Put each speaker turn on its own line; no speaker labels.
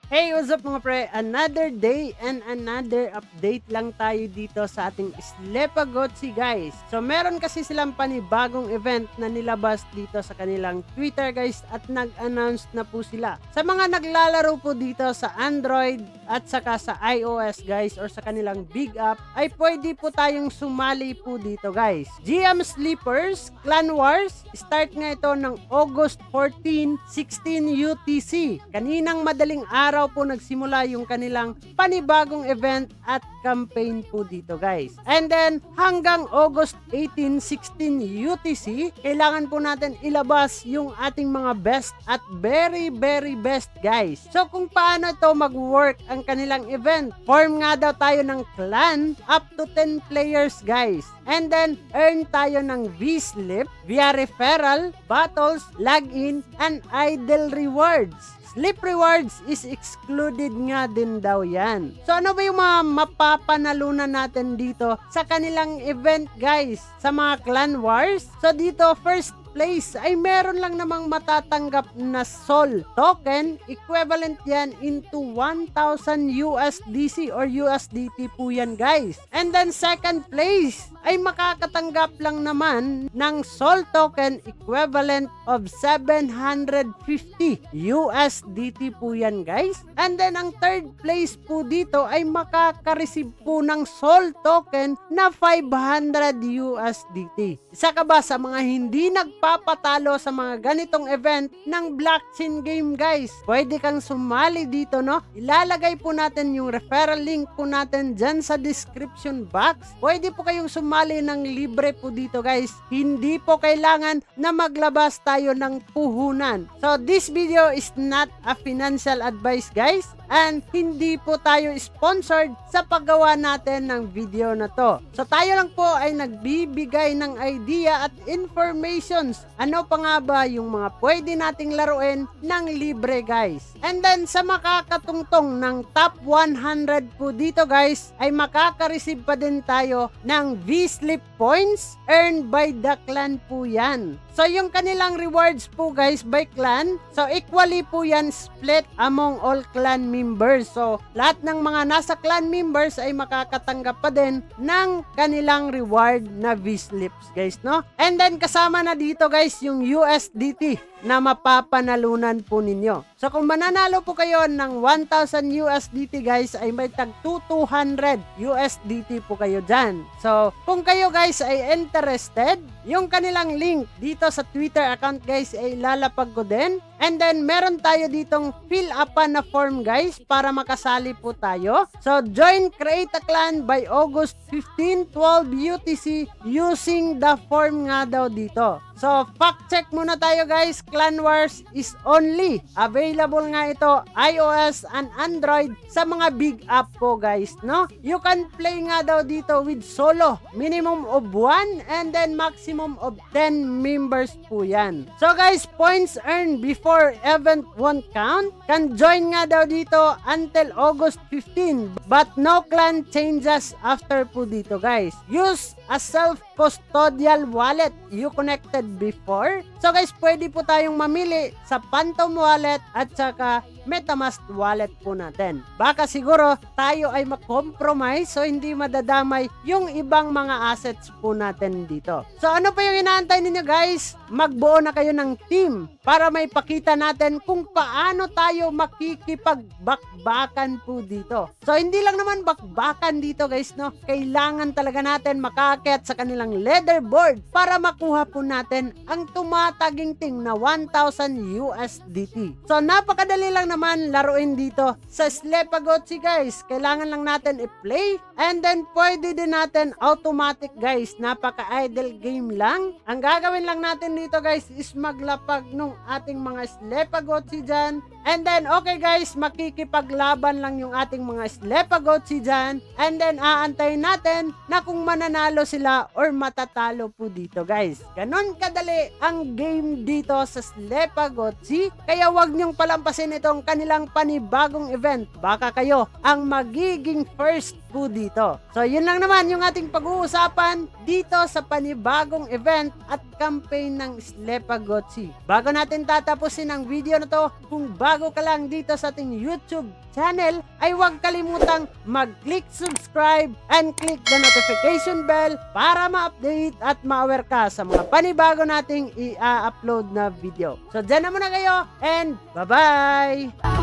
Hey, what's up mga pre? Another day and another update lang tayo dito sa ating Slepagotzi guys. So meron kasi silang panibagong event na nilabas dito sa kanilang Twitter guys at nag-announce na po sila. Sa mga naglalaro po dito sa Android at saka sa iOS guys or sa kanilang big app ay pwede po tayong sumali po dito guys. GM Sleepers Clan Wars, start nga ito ng August 14, 16 UTC. Kaninang madaling araw po nagsimula yung kanilang panibagong event at campaign po dito guys. And then hanggang August 18, 16 UTC, kailangan po natin ilabas yung ating mga best at very best guys. So kung paano ito mag-work ang kanilang event, form nga daw tayo ng clan up to 10 players guys. And then earn tayo ng V-Slip via referral, battles, login, and idle rewards. Sleep rewards is excluded nga din daw yan. So ano ba yung mga mapapanalunan natin dito sa kanilang event guys? Sa mga clan wars? So dito first place ay meron lang namang matatanggap na Sol token, equivalent yan into 1,000 USDC or USDT po yan guys. And then second place ay makakatanggap lang naman ng Sol token equivalent of 750 USDT po yan guys. And then ang third place po dito ay makaka-receive po ng Sol token na 500 USDT. Isa ka ba sa mga hindi nagpapatalo sa mga ganitong event ng blockchain game guys? Pwede kang sumali dito no? Ilalagay po natin yung referral link po natin dyan sa description box. Pwede po kayong sumali ng libre po dito guys. Hindi po kailangan na maglabas tayo ng puhunan. So this video is not a financial advice guys. And hindi po tayo sponsored sa paggawa natin ng video na to. So tayo lang po ay nagbibigay ng idea at informations. Ano pa nga ba yung mga pwede nating laruin ng libre guys. And then sa makakatungtong ng top 100 po dito guys ay makaka-receive pa din tayo ng V-Slip points earned by the clan po yan. So yung kanilang rewards po guys by clan, so equally po yan split among all clan members. So lahat ng mga nasa clan members ay makakatanggap pa din ng kanilang reward na V-Slips guys no. And then kasama na dito guys yung USDT na mapapanalunan po ninyo. So kung mananalo po kayo ng 1,000 USDT guys ay may tag 200 USDT po kayo dyan. So kung kayo guys ay interested, yung kanilang link dito sa Twitter account guys ay lalapag ko din. And then meron tayo ditong fill up na form guys para makasali po tayo. So join create a clan by August 15, 12 UTC using the form nga daw dito. So fact check muna tayo guys, Clan Wars is only available nga ito iOS and Android sa mga big app po guys no. You can play nga daw dito with solo, minimum of 1 and then maximum of 10 members po yan. So guys, points earned before event won't count. Can join nga daw dito until August 15 but no clan changes after po dito guys. Use a self-custodial wallet you connected before. So guys, pwede po tayong mamili sa Phantom Wallet at saka MetaMask wallet po natin. Baka siguro tayo ay makompromise so hindi madadamay yung ibang mga assets po natin dito. So ano pa yung inaantay ninyo guys? Magbuo na kayo ng team para may pakita natin kung paano tayo makikipagbakbakan po dito. So hindi lang naman bakbakan dito guys no. Kailangan talaga natin makaakyat sa kanilang leaderboard para makuha po natin ang tumataginting na 1,000 USDT. So napakadali lang naman laruin dito sa Slepagotzi guys. Kailangan lang natin i-play and then pwede din natin automatic guys. Napaka-idle game lang. Ang gagawin lang natin dito guys is maglapag nung ating mga Slepagotzi dyan. And then okay guys, makikipaglaban lang yung ating mga Slepagotzi dyan. And then aantayin natin na kung mananalo sila or matatalo po dito guys. Ganon kadali ang game dito sa Slepagotzi. Kaya wag niyong palampasin itong kanilang panibagong event. Baka kayo ang magiging first po dito. So yun lang naman yung ating pag-uusapan dito sa panibagong event at campaign ng Slepagotzi. Bago natin tatapusin ang video na to, kung bago ka lang dito sa ating YouTube channel, ay huwag kalimutang mag-click subscribe and click the notification bell para ma-update at ma-aware ka sa mga panibago nating i-upload na video. So dyan na muna kayo and bye-bye!